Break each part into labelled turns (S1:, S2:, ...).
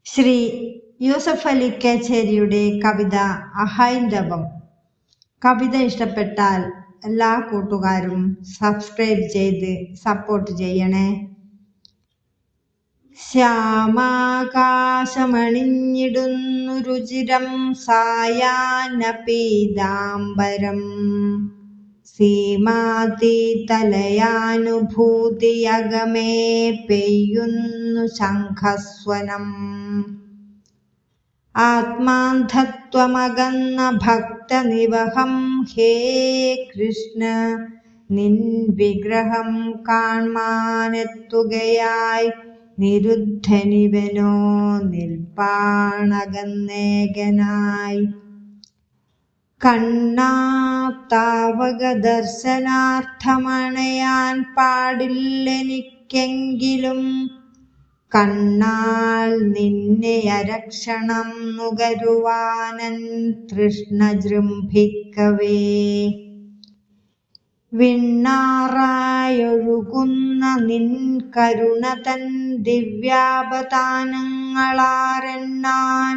S1: ശ്രീ യൂസഫ് അലി കേച്ചേരിയുടെ കവിത അഹൈന്ദവം. കവിത ഇഷ്ടപ്പെട്ടാൽ എല്ലാ കൂട്ടുകാരും സബ്സ്ക്രൈബ് ചെയ്ത് സപ്പോർട്ട് ചെയ്യണേ. ശ്യാമാകാശമണിഞ്ഞിടുന്നു രുചിരം സായാഹ്ന പീതാംബരം. സീമാതീതലയാനുഭൂതിയകമേ പെയ്യുന്നു ശംഖസ്വനം. ആത്മാന്ധത്വമകന്ന ഭക്തനിവഹം ഹേ കൃഷ്ണ, നിൻ വിഗ്രഹം കാൺമാനെത്തുകയായി നിരുദ്ധനിവനോ നിൽപ്പാണകന്നേകനായി. കണ്ണാത്താവക ദർശനാർത്ഥമണയാൻ പാടില്ലെനിക്കെങ്കിലും, കണ്ണാൽ നിന്നെ അരക്ഷണം നുകരുവാനൻ തൃഷ്ണ ജൃംഭിക്കവേ. വിണ്ണാറായൊഴുകുന്ന നിൻ കരുണതൻ ദിവ്യാവതാനങ്ങളാരെണ്ണാൻ,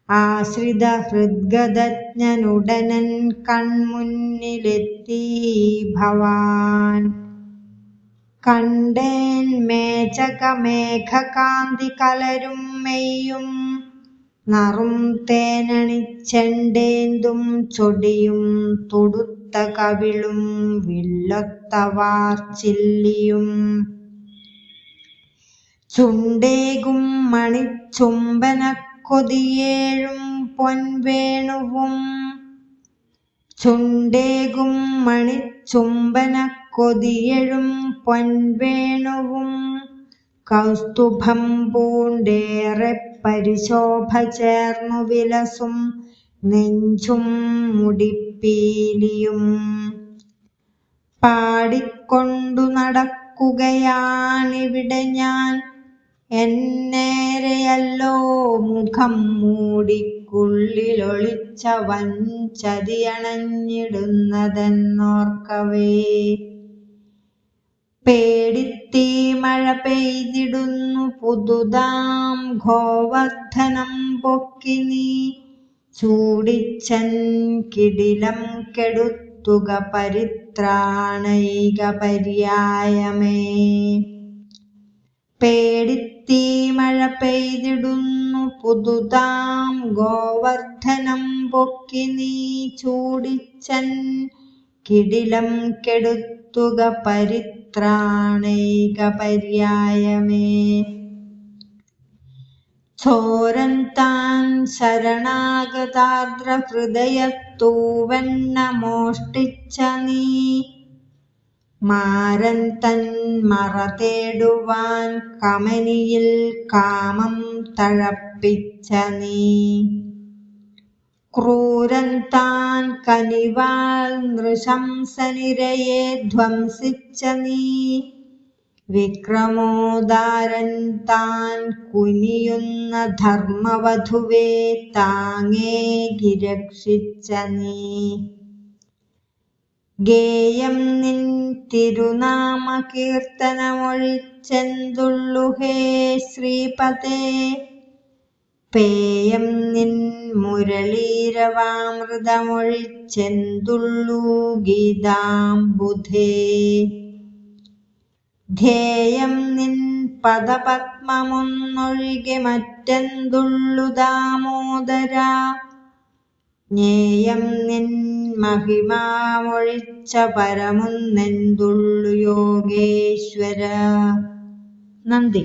S1: ആശ്രിത ഹൃദ്ഗതജ്ഞനുടനൻ കൺമുന്നിലെത്തി ഭവാൻ. കണ്ടേൻ മേചകമേഘകാന്തി കലരും മെയ്യും, നറും തേനണിച്ചെണ്ടേന്തും ചൊടിയും തുടുത്ത കവിളും വില്ലൊത്ത വാർച്ചില്ലിയും. ചുണ്ടേകും മണിച്ചുംബനക്കൊതിയേഴും പൊൻവേണുവും, ചുണ്ടേകും മണിച്ചുംബനക്കൊതിയെഴും പൊൻവേണുവും. കൗസ്തുഭം പൂണ്ടേറെ പരിശോഭ ചേർന്നു വിലസും നെഞ്ചും മുടിപ്പീലിയും. പാടിക്കൊണ്ടു നടക്കുകയാണിവിടെ ഞാൻ, എന്നേരെയല്ലോ മുഖം മൂടിക്കുള്ളിലൊളിച്ച വൻചതിയണഞ്ഞിടുന്നതെന്നോർക്കവേ. പേടിത്തീ മഴ പെയ്തിടുന്നു പുതുതാം ഗോവർദ്ധനം പൊക്കി നീ, ചൂടിച്ചൻ കിടിലം കെടുത്തുക പരിത്രാണൈക പര്യായമേ. പേടിത്തീ മഴ പെയ്തിടുന്നു പുതുതാം ഗോവർദ്ധനം പൊക്കി നീ, ചൂടിച്ചൻ കിടിലം കെടുത്തുക പരിത്രാണൈക പര്യായമേ. ചോരൻ താൻ ശരണാഗതാർദ്ര ഹൃദയത്തൂവെണ്ണ മോഷ്ടിച്ച നീ, മാരൻ തൻ മറ തേടുവാൻ കമനിയിൽ കാമം തഴപ്പിച്ച നീ. ക്രൂരൻ താൻ കനിവാൽ നൃശംസനിരയെ ധ്വംസിച്ച നീ, വിക്രമോദാരൻ താൻ കുനിയുന്ന ധർമ്മവധുവേ താങ്ങേകി രക്ഷിച്ച നീ. ഗേയം നിൻ തിരുനാമ കീർത്തനമൊഴിച്ചെന്തുള്ളു ഹേ ശ്രീപദേ, പേയം നിൻ മുരളീരവാമൃതമൊഴിച്ചെന്തുള്ളു ഗീതാംബുധേ. ധ്യേയം നിൻ പദപത്മമൊന്നൊഴികെ മറ്റെന്തുള്ളു ദാമോദരാ, ജ്ഞേയം നിൻ മഹിമാമൊഴിച്ച പരമൊന്നെന്തുള്ളു യോഗേശ്വര. നന്ദി.